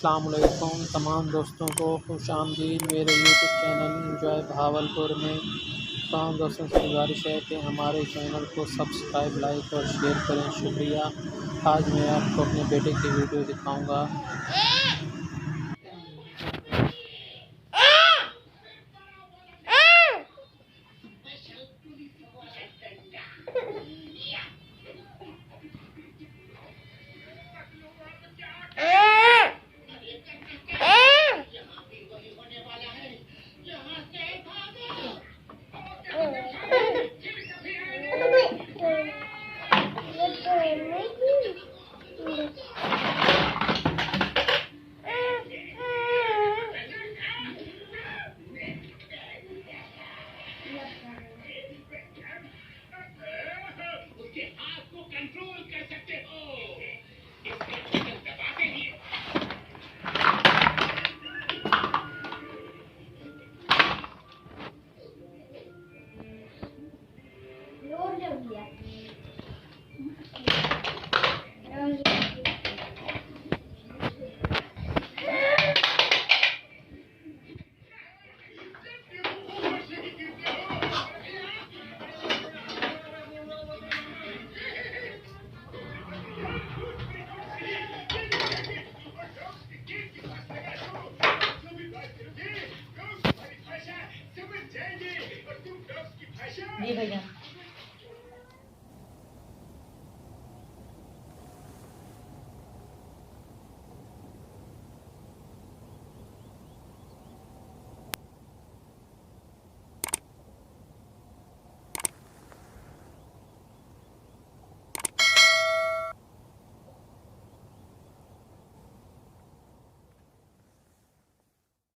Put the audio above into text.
अस्सलाम वालेकुम तमाम दोस्तों को खुश आमदीद मेरे यूट्यूब चैनल इंजॉय भावलपुर में। तमाम दोस्तों से गुजारिश है कि हमारे चैनल को सब्सक्राइब, लाइक और शेयर करें। शुक्रिया। आज मैं आपको अपने बेटे की वीडियो दिखाऊंगा। जी भैया